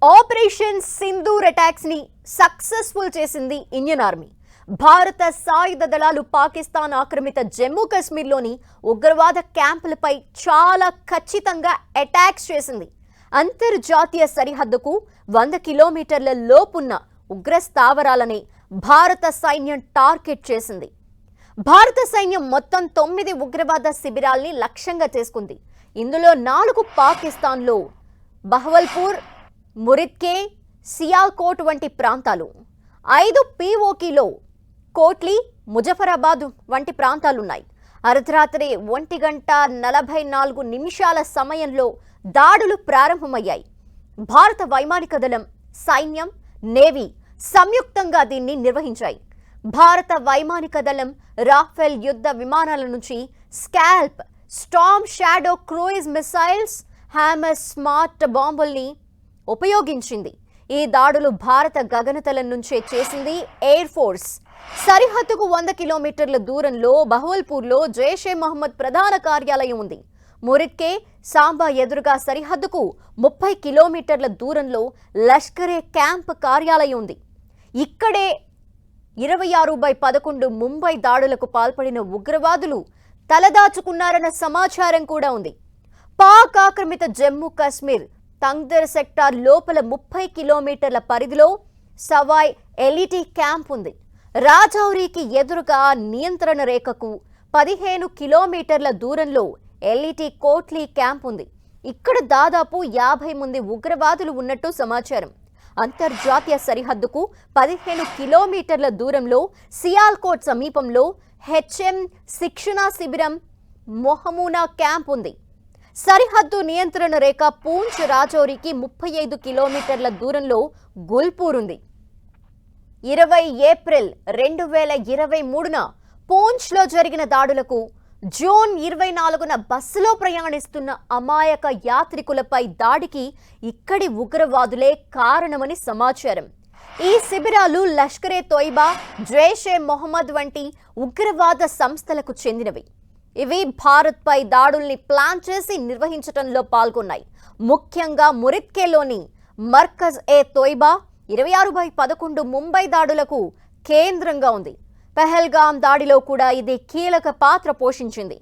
Operation Sindoor attacks ని successful చేసింది Indian army. భారత సాయుధ దళాలు పాకిస్తాన్ ఆక్రమిత జమ్మూ కాశ్మీర్లోని ఉగ్రవాద క్యాంపులపై చాలా ఖచ్చితంగా అటాక్స్ చేసింది. అంతర్జాతీయ సరిహద్దుకు 100 కిలోమీటర్ల లోపున్న ఉగ్ర స్థావరాలని భారత సైన్యం టార్గెట్ చేసింది. భారత సైన్యం మొత్తం 9 ఉగ్రవాద శిబిరాల్ని లక్ష్యంగా చేసుకుంది. ఇందులో 4 పాకిస్తాన్లో బహవల్పూర్, మురిద్కే, సియాల్కోట్ వంటి ప్రాంతాలు, 5 పీఓకేలో కోట్లీ, ముజఫరాబాద్ వంటి ప్రాంతాలున్నాయి. అర్ధరాత్రి 1:44 సమయంలో దాడులు ప్రారంభమయ్యాయి. భారత వైమానిక దళం, సైన్యం, నేవీ సంయుక్తంగా దీన్ని నిర్వహించాయి. భారత వైమానిక దళం రాఫెల్ యుద్ధ విమానాల నుంచి SCALP, Storm Shadow cruise missiles, HAMMER smart బాంబుల్ని ఉపయోగించింది. ఈ దాడులు భారత గగనతలం నుంచే చేసింది ఎయిర్ ఫోర్స్. సరిహద్దుకు 100 కిలోమీటర్ల దూరంలో బహవల్పూర్లో జైషే మహమ్మద్ ప్రధాన కార్యాలయం ఉంది. మురిద్కే, సాంబా ఎదురుగా సరిహద్దుకు 30 కిలోమీటర్ల దూరంలో లష్కరే క్యాంప్ కార్యాలయం ఉంది. ఇక్కడే 26/11 ముంబై దాడులకు పాల్పడిన ఉగ్రవాదులు తలదాచుకున్నారన్న సమాచారం కూడా ఉంది. పాక్ ఆక్రమిత జమ్మూ కాశ్మీర్ తంగ్దర్ సెక్టార్ లోపల 30 కిలోమీటర్ల పరిధిలో సవాయ్ ఎలిటీ క్యాంప్ ఉంది. రాజౌరికి ఎదురుగా నియంత్రణ రేఖకు 15 కిలోమీటర్ల దూరంలో ఎలిటీ కోట్లీ క్యాంప్ ఉంది. ఇక్కడ దాదాపు 50 మంది ఉగ్రవాదులు ఉన్నట్టు సమాచారం. అంతర్జాతీయ సరిహద్దుకు 15 కిలోమీటర్ల దూరంలో సియాల్కోట్ సమీపంలో హెచ్ఎం శిక్షణా శిబిరం మొహమూనా క్యాంప్ ఉంది. సరిహద్దు నియంత్రణ రేఖ పూంచ్ రాజౌరికి 35 కిలోమీటర్ల దూరంలో గుల్పూర్ ఉంది. 20 ఏప్రిల్ 2023న పూంచ్లో జరిగిన దాడులకు, జూన్ 24న బస్సులో ప్రయాణిస్తున్న అమాయక యాత్రికులపై దాడికి ఇక్కడి ఉగ్రవాదులే కారణమని సమాచారం. ఈ శిబిరాలు లష్కరే తోయిబా, జైషే మొహమ్మద్ వంటి ఉగ్రవాద సంస్థలకు చెందినవి. ఇవి భారత్పై దాడుల్ని ప్లాన్ చేసి నిర్వహించడంలో పాల్గొన్నాయి. ముఖ్యంగా మురిద్కేలోని మర్కజ్ ఏ తోయిబా 26/11 ముంబై దాడులకు కేంద్రంగా ఉంది. పెహల్గాం దాడిలో కూడా ఇది కీలక పాత్ర పోషించింది.